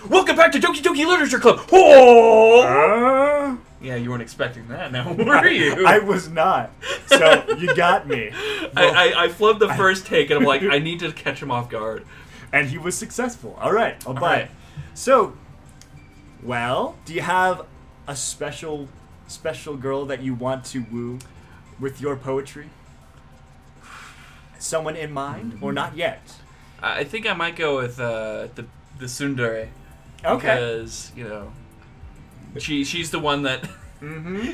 Welcome back to Doki Doki Literature Club! Oh! Yeah, you weren't expecting that now, were you? I was not. So, you got me. Well, I flubbed the first take, and I'm like, I need to catch him off guard. And he was successful. All right, I'll buy it. Right. So, well, do you have a special girl that you want to woo with your poetry? Someone in mind, or not yet? I think I might go with the tsundere. Okay. Because, she's the one that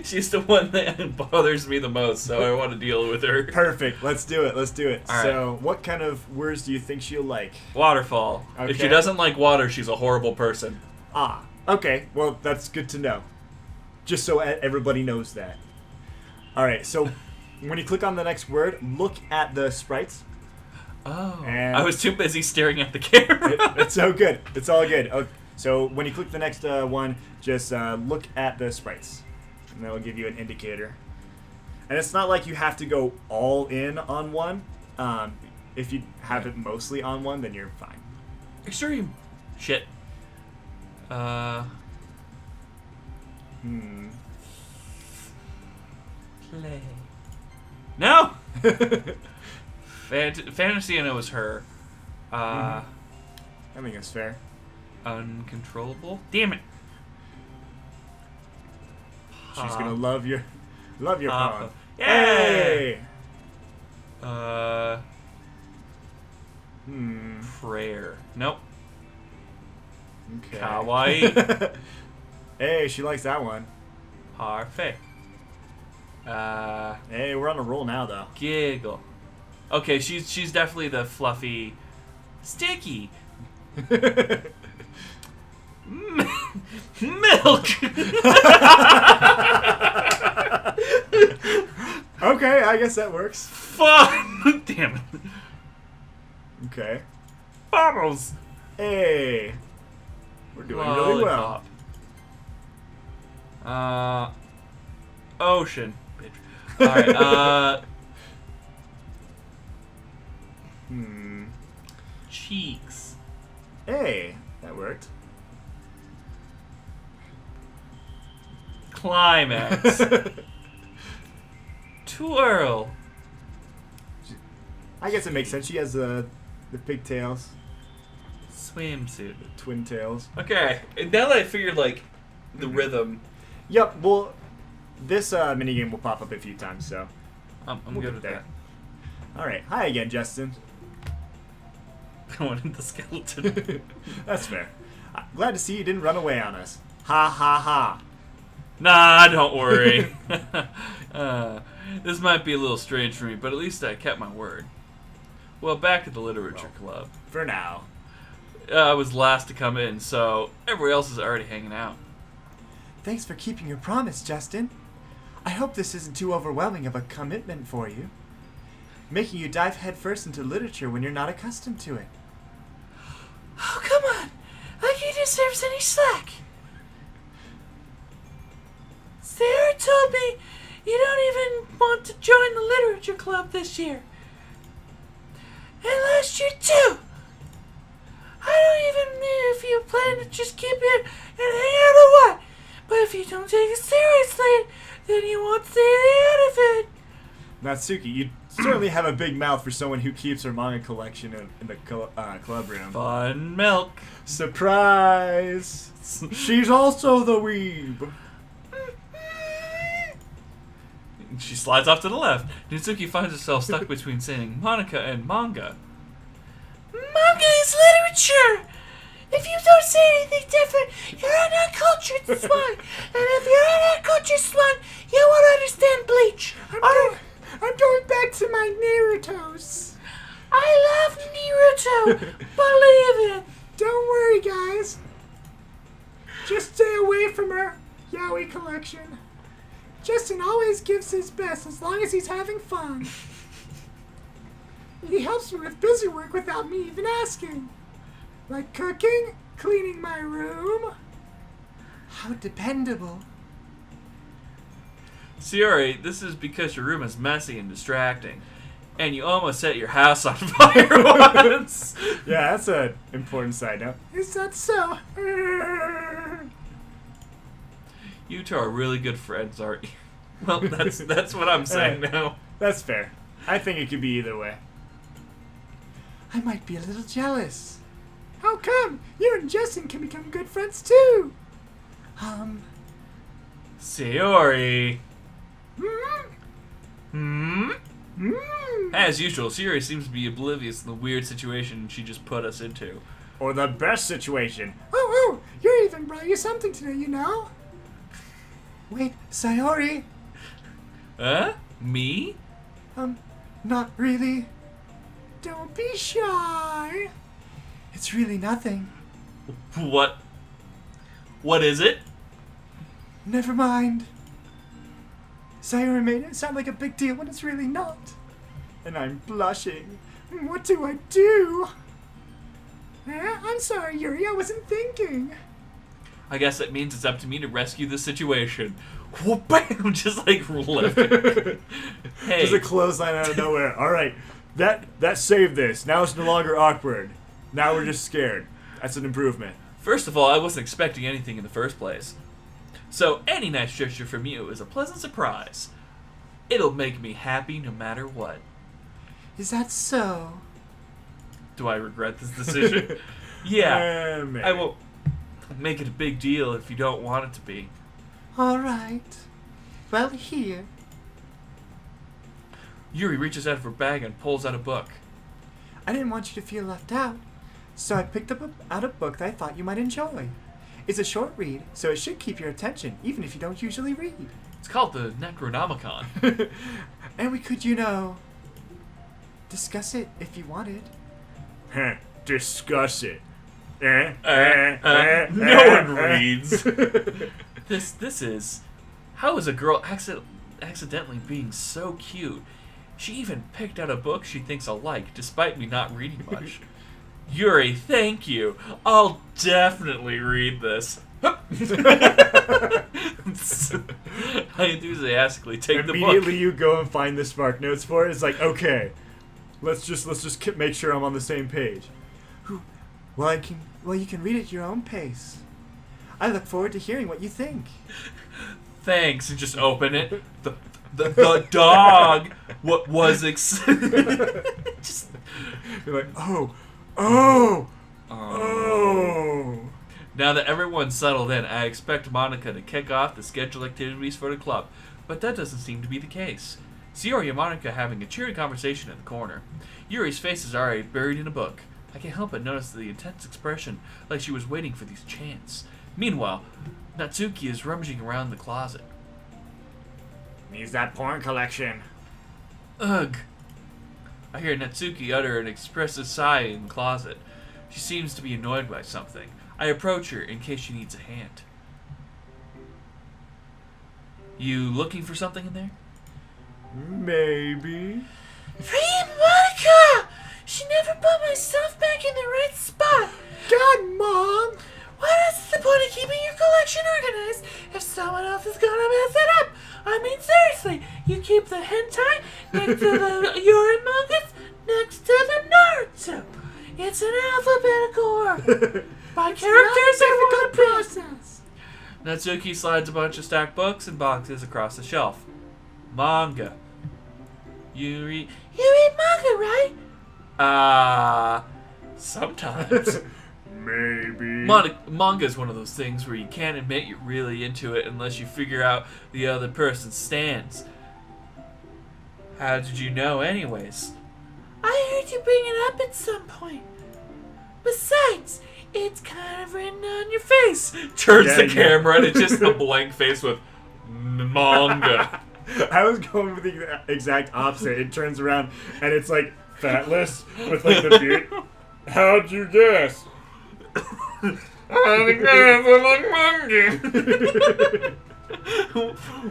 she's the one that bothers me the most, so I want to deal with her. Perfect. Let's do it. All So, what kind of words do you think she'll like? Waterfall. Okay. If she doesn't like water, she's a horrible person. Ah, okay. Well, that's good to know. Just so everybody knows that. All right. So, when you click on the next word, look at the sprites. Oh. And I was too busy staring at the camera. It's so good. It's all good. Okay. So, when you click the next one, just look at the sprites. And that will give you an indicator. And it's not like you have to go all in on one. If you have it mostly on one, then you're fine. Extreme. Shit. Hmm. Play. No! Fantasy, I know, is her. I think it's fair. Uncontrollable? Damn it. She's gonna love your poem. Yay! Hey! Prayer. Nope. Okay. Kawaii. Hey, she likes that one. Parfait. Hey, we're on a roll now, though. Giggle. Okay, she's definitely the fluffy, sticky. Milk. Okay, I guess that works. Fun. Damn it. Okay. Bottles. Hey, we're doing really well. Lollipop. Ocean. Bitch. All right. Cheeks. Hey, that worked. Climax. Twirl. I guess it makes sense. She has the pigtails, Swimsuit. the twin tails. Okay, and now that I figured the rhythm, Yep. Well, this minigame will pop up a few times, so I'm we'll good get with there. that. All right. Hi again, Justin. I wanted the skeleton. That's fair. Glad to see you didn't run away on us. Ha ha ha. Nah, don't worry. This might be a little strange for me, but at least I kept my word. Well, back at the literature club. For now. I was last to come in, so everybody else is already hanging out. Thanks for keeping your promise, Justin. I hope this isn't too overwhelming of a commitment for you. Making you dive headfirst into literature when you're not accustomed to it. Oh, come on. Like he deserves any slack. Sarah told me you don't even want to join the literature club this year. And last year, too. I don't even know if you plan to just keep it and hang out or what. But if you don't take it seriously, then you won't stay out of it. Natsuki, you certainly have a big mouth for someone who keeps her manga collection in the club room. Fun milk. Surprise! She's also the weeb. She slides off to the left. Nitsuki finds herself stuck between saying Monica and manga. Manga is literature. If you don't say anything different, you're an uncultured swan. And if you're an uncultured swan, you won't understand Bleach. I'm going back to my Naruto's. I love Naruto. Believe it. Don't worry, guys. Just stay away from her yaoi collection. Justin always gives his best as long as he's having fun. He helps me with busy work without me even asking. Like cooking, cleaning my room. How dependable. Sayori, this is because your room is messy and distracting. And you almost set your house on fire once. Yeah, that's an important side note. Is that so? You two are really good friends, aren't you? Well, that's what I'm saying now. That's fair. I think it could be either way. I might be a little jealous. How come? You and Justin can become good friends too. Sayori. Hmm? As usual, Sayori seems to be oblivious to the weird situation she just put us into. Or the best situation. Oh, you're even brought you something today, you know? Wait, Sayori? Huh? Me? Not really. Don't be shy. It's really nothing. What? What is it? Never mind. Sayori made it sound like a big deal when it's really not. And I'm blushing. What do I do? I'm sorry, Yuri, I wasn't thinking. I guess that means it's up to me to rescue the situation. Whoop, bam! Just like left it. Hey. Just a clothesline out of nowhere. All right, that saved this. Now it's no longer awkward. Now we're just scared. That's an improvement. First of all, I wasn't expecting anything in the first place. So any nice gesture from you is a pleasant surprise. It'll make me happy no matter what. Is that so? Do I regret this decision? Yeah. Maybe. I won't make it a big deal if you don't want it to be. All right. Well, here. Yuri reaches out of her bag and pulls out a book. I didn't want you to feel left out, so I picked out a book that I thought you might enjoy. It's a short read, so it should keep your attention, even if you don't usually read. It's called the Necronomicon. And we could, discuss it if you wanted. Discuss it. No one reads. This is... How is a girl accidentally being so cute? She even picked out a book she thinks I'll like, despite me not reading much. Yuri, thank you. I'll definitely read this. I enthusiastically take the book. Immediately you go and find the Spark Notes for it. It's like, okay, let's just make sure I'm on the same page. Well, you can read it at your own pace. I look forward to hearing what you think. Thanks, and just open it. The dog. What was just. You're like, oh. Now that everyone's settled in, I expect Monica to kick off the scheduled activities for the club, but that doesn't seem to be the case. Sayori and Monica having a cheery conversation in the corner. Yuri's face is already buried in a book. I can't help but notice the intense expression, like she was waiting for these chants. Meanwhile, Natsuki is rummaging around the closet. Needs that porn collection. Ugh. I hear Natsuki utter an expressive sigh in the closet. She seems to be annoyed by something. I approach her in case she needs a hand. You looking for something in there? Maybe. Free Monica! She never put my stuff back in the right spot. God, Mom! What is the point of keeping your collection organized if someone else is gonna mess it up? I mean, seriously, you keep the hentai next to the Yuri mangas next to the Naruto. It's an alphabetical order. By characters I want to process. Natsuki slides a bunch of stacked books and boxes across the shelf. Manga. You read manga, right? Sometimes. Maybe. Manga is one of those things where you can't admit you're really into it unless you figure out the other person's stance. How did you know anyways? I heard you bring it up at some point. Besides, it's kind of written on your face. Turns the camera and it's just a blank face with manga. I was going with the exact opposite. It turns around and it's like fatless with like the beard. How'd you guess?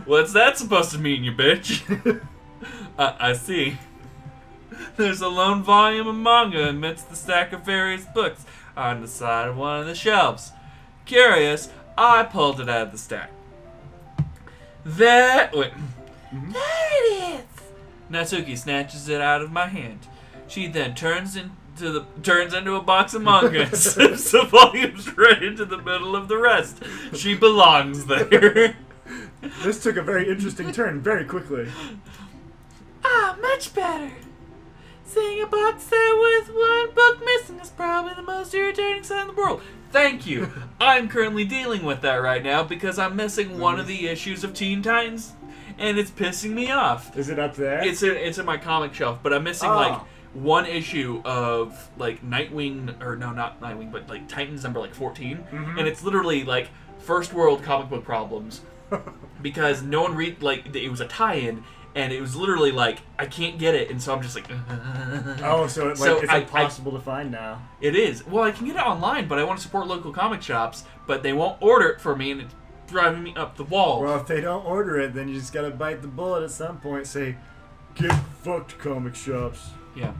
What's that supposed to mean, you bitch? I see. There's a lone volume of manga amidst the stack of various books on the side of one of the shelves. Curious, I pulled it out of the stack. There it is. Natsuki snatches it out of my hand. She then turns into a box of manga and slips the volumes right into the middle of the rest. She belongs there. This took a very interesting turn very quickly. Ah, much better. Seeing a box set with one book missing is probably the most irritating sound in the world. Thank you. I'm currently dealing with that right now because I'm missing one of the issues of Teen Titans, and it's pissing me off. Is it up there? It's in my comic shelf, but I'm missing like one issue of like Nightwing, or no, not Nightwing, but like Titans number like 14, and it's literally like first world comic book problems because no one it was a tie-in. And it was literally like, I can't get it, and so I'm just like... Oh, so it's impossible to find now. It is. Well, I can get it online, but I want to support local comic shops, but they won't order it for me, and it's driving me up the wall. Well, if they don't order it, then you just gotta bite the bullet at some point. Say, get fucked, comic shops. Yeah.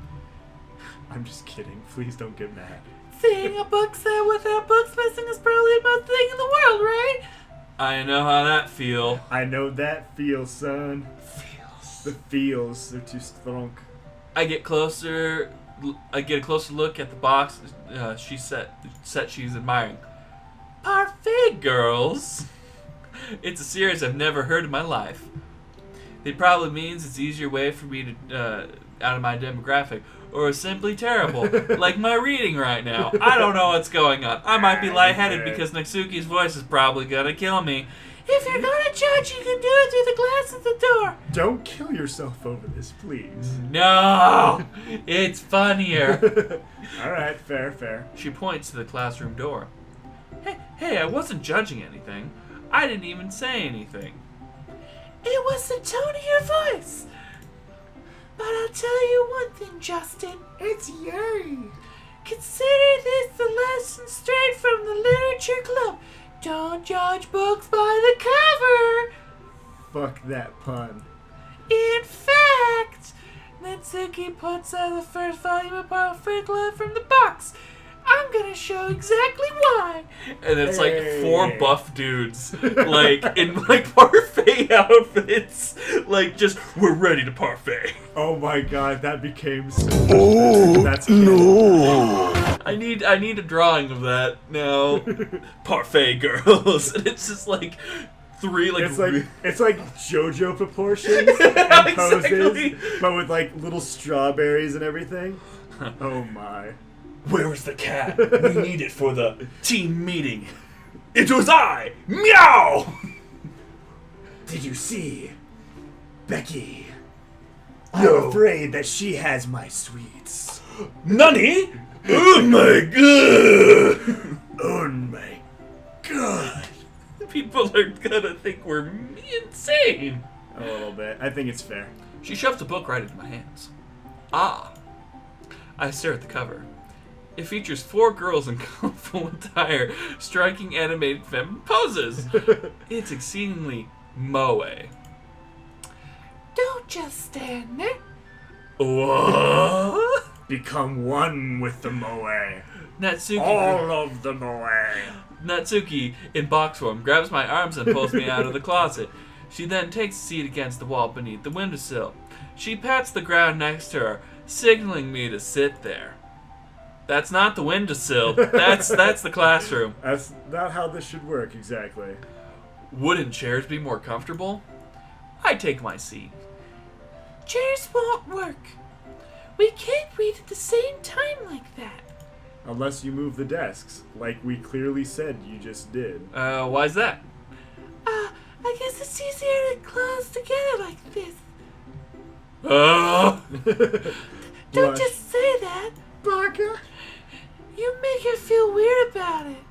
I'm just kidding. Please don't get mad. Seeing a book set without books missing is probably the best thing in the world, right? I know how that feel. I know that feels, son. The feels, they're too strong. I get a closer look at the box she's admiring. Parfait, girls! It's a series I've never heard in my life. It probably means it's an easier way for me to, out of my demographic, or simply terrible, like my reading right now. I don't know what's going on. I might be lightheaded because Natsuki's voice is probably gonna kill me. If you're gonna judge, you can do it through the glass at the door. Don't kill yourself over this, please. No! It's funnier. Alright, fair. She points to the classroom door. Hey, I wasn't judging anything. I didn't even say anything. It was the tone of your voice. But I'll tell you one thing, Justin. It's Yuri. Consider this the lesson straight from the literature club. Don't judge books by the cover. Fuck that pun. In fact, Natsuki puts out the first volume of Parfait Club from the box. I'm gonna show exactly why. And it's like 4 buff dudes, like in like parfait outfits, like just we're ready to parfait. Oh my god, that became so. That's no. I need a drawing of that now. Parfait girls, and it's just like 3 like. It's like JoJo proportions and poses, Exactly. but with like little strawberries and everything. Oh my. Where was the cat? We need it for the team meeting. It was I! Meow! Did you see? Becky. I'm afraid that she has my sweets. Nani? Oh my god! Oh my god. People are gonna think we're insane. A little bit. I think it's fair. She shoved the book right into my hands. Ah. I stare at the cover. It features 4 girls in colorful attire, striking animated feminine poses. It's exceedingly moe. Don't just stand there. What? Become one with the moe. Natsuki. All of the moe. Natsuki, in box form, grabs my arms and pulls me out of the closet. She then takes a seat against the wall beneath the windowsill. She pats the ground next to her, signaling me to sit there. That's not the windowsill. That's the classroom. That's not how this should work exactly. Wouldn't chairs be more comfortable? I take my seat. Chairs won't work. We can't read at the same time like that. Unless you move the desks, like we clearly said you just did. Why's that? I guess it's easier to close together like this. Don't What? just say that. Baka. You make her feel weird about it.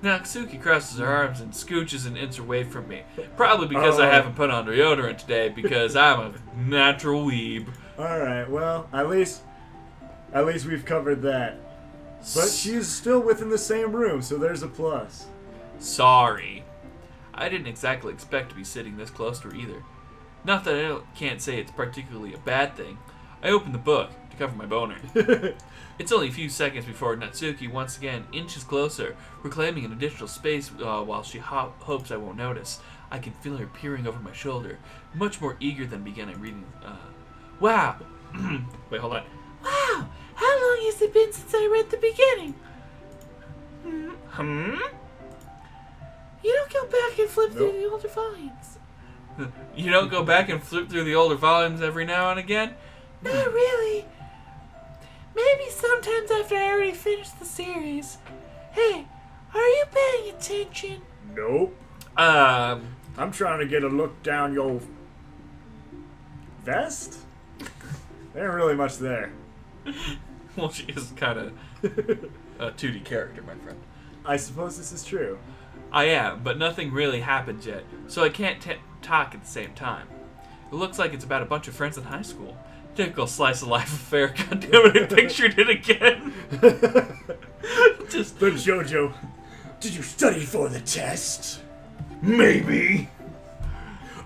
Natsuki crosses her arms and scooches an inch away from me. Probably because I haven't put on deodorant today because I'm a natural weeb. Alright, well, at least we've covered that. But she's still within the same room, so there's a plus. Sorry. I didn't exactly expect to be sitting this close to her either. Not that I can't say it's particularly a bad thing. I opened the book to cover my boner. It's only a few seconds before Natsuki once again inches closer, reclaiming an additional space while she hopes I won't notice. I can feel her peering over my shoulder, much more eager than beginning reading Wow. Wait, hold on. Wow, how long has it been since I read the beginning? You don't go back and flip through the older volumes. You don't go back and flip through the older volumes every now and again? Not really. Maybe sometimes after I already finished the series. Hey, are you paying attention? Nope. Um, I'm trying to get a look down your vest. There ain't really much there. well, she is kind of a 2D character, my friend. I suppose this is true. I am, but nothing really happened yet, so I can't talk at the same time. It looks like it's about a bunch of friends in high school. Typical slice of life affair. Goddammit, I pictured it again. But Jojo, did you study for the test? Maybe.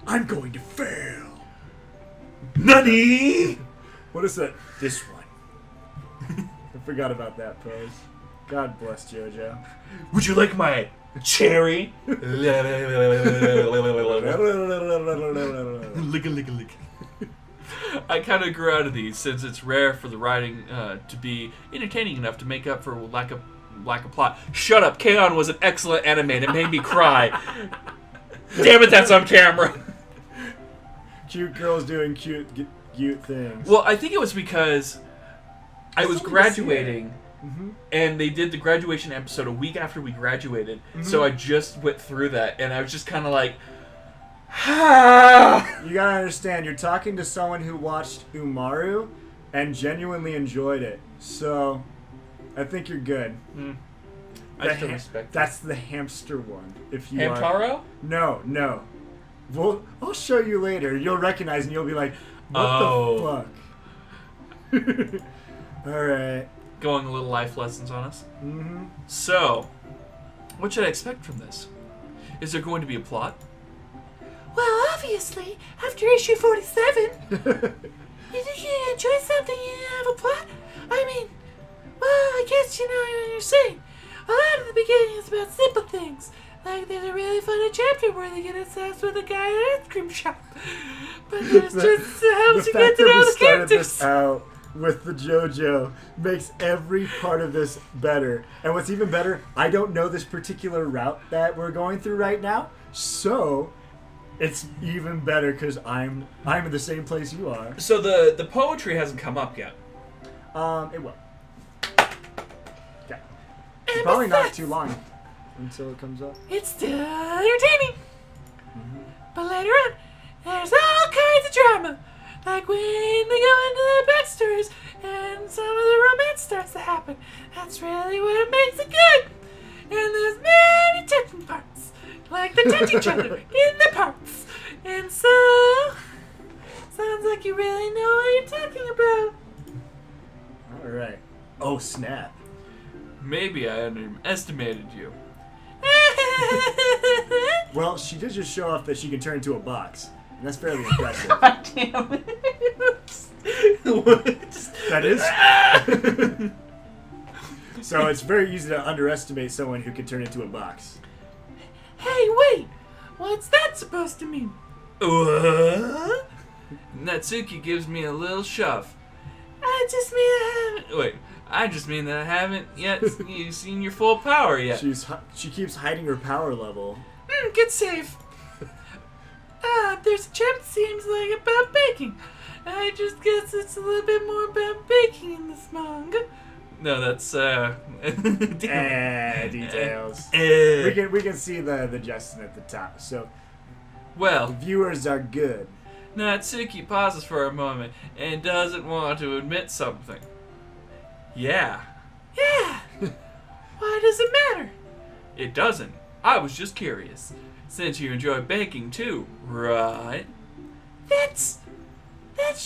I'm going to fail. Nani? What is that? This one. I forgot about that pose. God bless Jojo. Would you like my cherry? Lick a lick a lick. I kind of grew out of these since it's rare for the writing to be entertaining enough to make up for lack of plot. Shut up. K-On! Was an excellent anime. It made me cry. Damn it, that's on camera. Cute girls doing cute things. Well, I think it was because I was wanted to see graduating, Mm-hmm. and they did the graduation episode a week after we graduated, so I just went through that, and I was just kind of like, You gotta understand, you're talking to someone who watched Umaru and genuinely enjoyed it. So, I think you're good. I still respect that. That's the hamster one. If you are. Hamtaro? No. Well, I'll show you later. You'll recognize and you'll be like, what Oh. the fuck? Alright. Going a little life lessons on us. Mm-hmm. So, what should I expect from this? Is there going to be a plot? Well, obviously, after issue 47, you enjoy something and you have a plot? I mean, well, I guess you know what you're saying. A lot of the beginning is about simple things. Like, there's a really funny chapter where they get obsessed with a guy at an ice cream shop. But there's just helps you get to know the characters. This out with the JoJo makes every part of this better. And what's even better, I don't know this particular route that we're going through right now, so it's even better because I'm in the same place you are. So the poetry hasn't come up yet. It will. Okay. Probably not too long until it comes up. It's still entertaining. But later on, there's all kinds of drama. Like when they go into the backstories and some of the romance starts to happen. That's really what makes it good. And there's many touching parts. Like they touch each other in the parts. And so, sounds like you really know what you're talking about. Alright. Oh, snap. Maybe I underestimated you. Well, she did just show off that she can turn into a box. And that's fairly impressive. God damn it. That is. So it's very easy to underestimate someone who can turn into a box. Hey, wait! What's that supposed to mean? What? Natsuki gives me a little shove. I just mean I just mean that I haven't yet seen your full power yet. She keeps hiding her power level. good save. There's a chapter seems like about baking. I just guess it's a little bit more about baking in this manga. No, that's Details. We can see the Justin at the top. So Well, viewers are good. Natsuki pauses for a moment and doesn't want to admit something. Yeah. Yeah. Why does it matter? It doesn't. I was just curious. Since you enjoy baking too, right? That's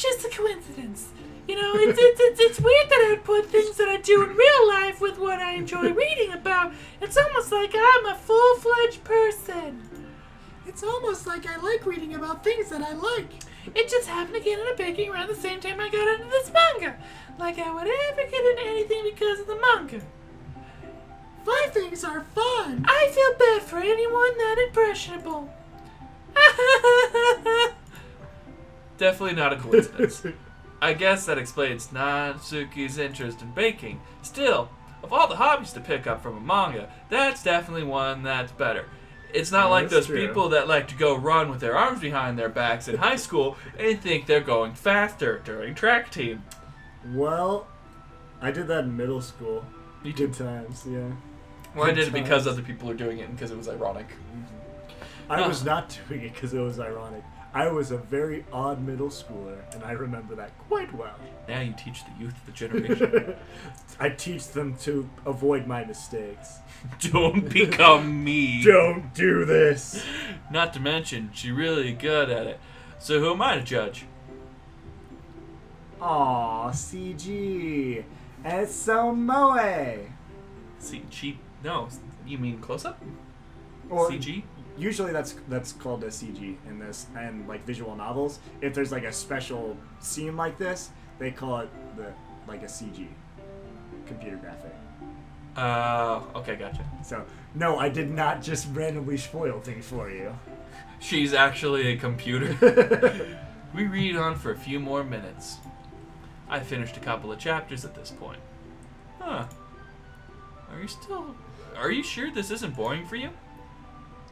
just a coincidence. You know, it's weird that I would put things that I do in real life with what I enjoy reading about. It's almost like I'm a full-fledged person. It's almost like I like reading about things that I like. It just happened to get into baking around the same time I got into this manga. Like I would ever get into anything because of the manga. Fun things are fun. I feel bad for anyone that impressionable. Definitely not a coincidence. I guess that explains Natsuki's interest in baking. Still, of all the hobbies to pick up from a manga, that's definitely one that's better. It's not like those people that like to go run with their arms behind their backs in high school and think they're going faster during track team. Well, I did that in middle school. You did. Good times, yeah. Well, I did it Good because times. other people are doing it and because it was ironic. I was not doing it because it was ironic. I was a very odd middle schooler, and I remember that quite well. Now you teach the youth of the generation. I teach them to avoid my mistakes. Don't become me. Don't do this! Not to mention, she's really good at it. So who am I to judge? Aw, CG. It's so moe. No, you mean close up? Or CG? Usually that's called a CG in this, and like visual novels. If there's like a special scene like this, they call it a CG, computer graphic. Okay, gotcha. So no, I did not just randomly spoil things for you. She's actually a computer. We read on for a few more minutes. I finished a couple of chapters at this point. Huh. Are you sure this isn't boring for you?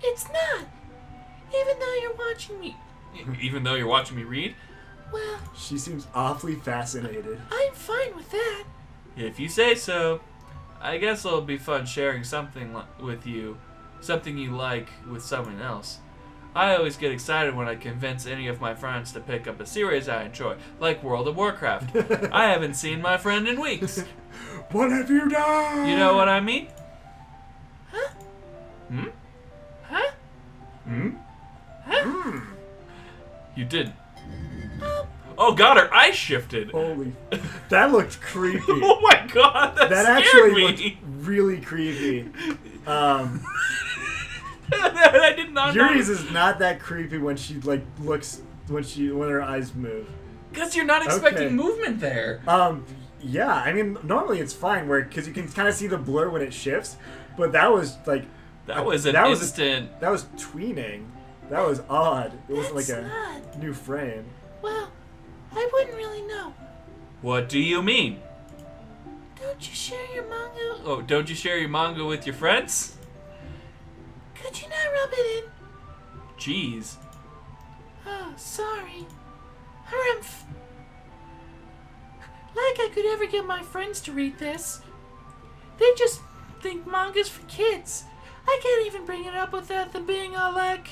It's not. Even though you're watching me. Even though you're watching me read? Well, She seems awfully fascinated. I'm fine with that. If you say so. I guess it'll be fun sharing something with you. Something you like with someone else. I always get excited when I convince any of my friends to pick up a series I enjoy, like World of Warcraft. I haven't seen my friend in weeks. What have you done? You know what I mean? Huh? Hmm? Huh? Hmm? Huh? You didn't. Oh god, her eyes shifted. Holy, that looked creepy. Oh my god, that That scared actually me. looked really creepy. I did not Yuri's know. is not that creepy when she like looks when her eyes move. Because you're not expecting Okay. movement there. Yeah, I mean normally it's fine because you can kind of see the blur when it shifts, but that was like That was an that was instant. that was tweening. That was odd. It wasn't like That's a odd. new frame. Well, I wouldn't really know. What do you mean? Don't you share your manga? Oh, don't you share your manga with your friends? Could you not rub it in? Jeez. Oh, sorry. Harumph. Like I could ever get my friends to read this. They just think manga's for kids. I can't even bring it up without them being all like,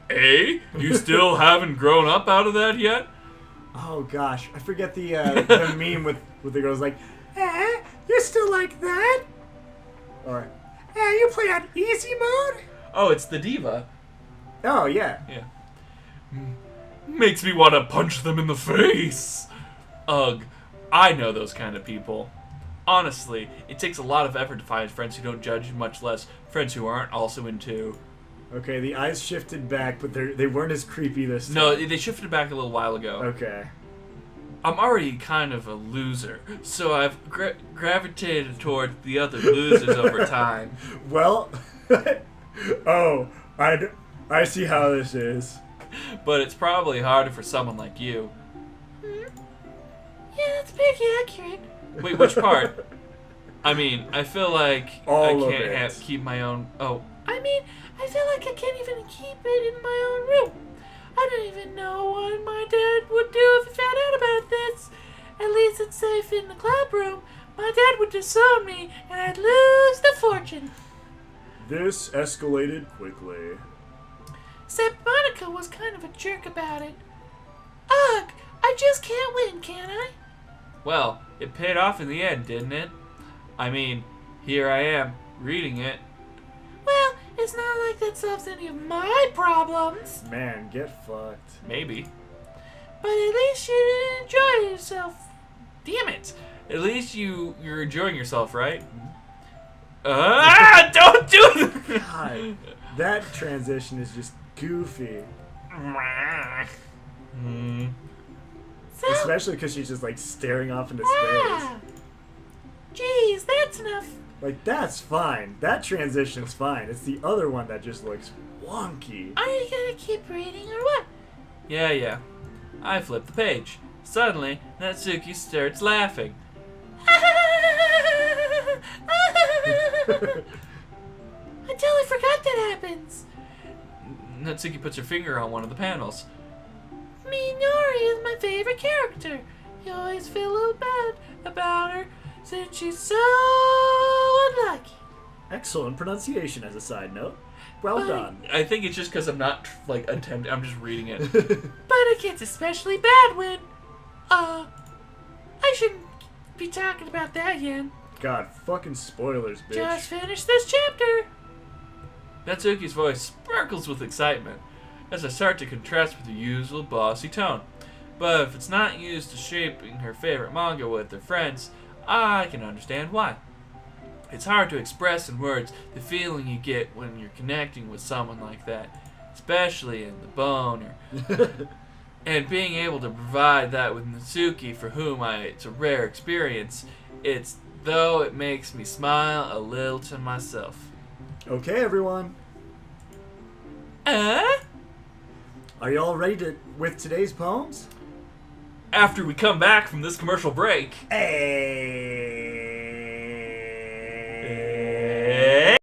Eh? You still haven't grown up out of that yet? Oh gosh, I forget the meme with the girls like, You're still like that? or You play on easy mode? Oh, it's the diva. oh yeah. Yeah. Makes me want to punch them in the face. Ugh. I know those kind of people. Honestly, it takes a lot of effort to find friends who don't judge, much less friends who aren't also into... Okay, the eyes shifted back, but they weren't as creepy this time. No, they shifted back a little while ago. Okay. I'm already kind of a loser, so I've gravitated toward the other losers over time. Well, oh, I see how this is. But it's probably harder for someone like you. yeah, that's pretty accurate. Wait, which part? I mean, I feel like All I of can't it. keep my own... Oh, I mean, I feel like I can't even keep it in my own room. I don't even know what my dad would do if he found out about this. At least it's safe in the club room. My dad would disown me, and I'd lose the fortune. This escalated quickly. Except Monica was kind of a jerk about it. Ugh, I just can't win, can I? well, it paid off in the end, didn't it? I mean, here I am, reading it. Well, it's not like that solves any of my problems. Man, get fucked. Maybe. But at least you enjoy yourself. Damn it! At least you're enjoying yourself, right? Mm-hmm. Don't do it! God, that transition is just goofy. So, Especially because she's just like staring off into space. ah, geez, that's enough. Like, that's fine. That transition's fine. It's the other one that just looks wonky. Are you gonna keep reading or what? Yeah. I flipped the page. Suddenly, Natsuki starts laughing. I totally forgot that happens. Natsuki puts her finger on one of the panels. Minori is my favorite character. You always feel a little bad about her since she's so unlucky. Excellent pronunciation as a side note. Well But- done. I think it's just because I'm not like attempting. I'm just reading it. But it gets especially bad when, I shouldn't be talking about that yet. God, fucking spoilers, bitch. Just finished this chapter. Natsuki's voice sparkles with excitement as I start to contrast with the usual bossy tone. But if it's not used to shaping her favorite manga with her friends, I can understand why. It's hard to express in words the feeling you get when you're connecting with someone like that, especially in the bone. And being able to provide that with Natsuki, for whom it's a rare experience, though it makes me smile a little to myself. Okay, everyone. Uh? Are you all ready with today's poems? After we come back from this commercial break. Hey!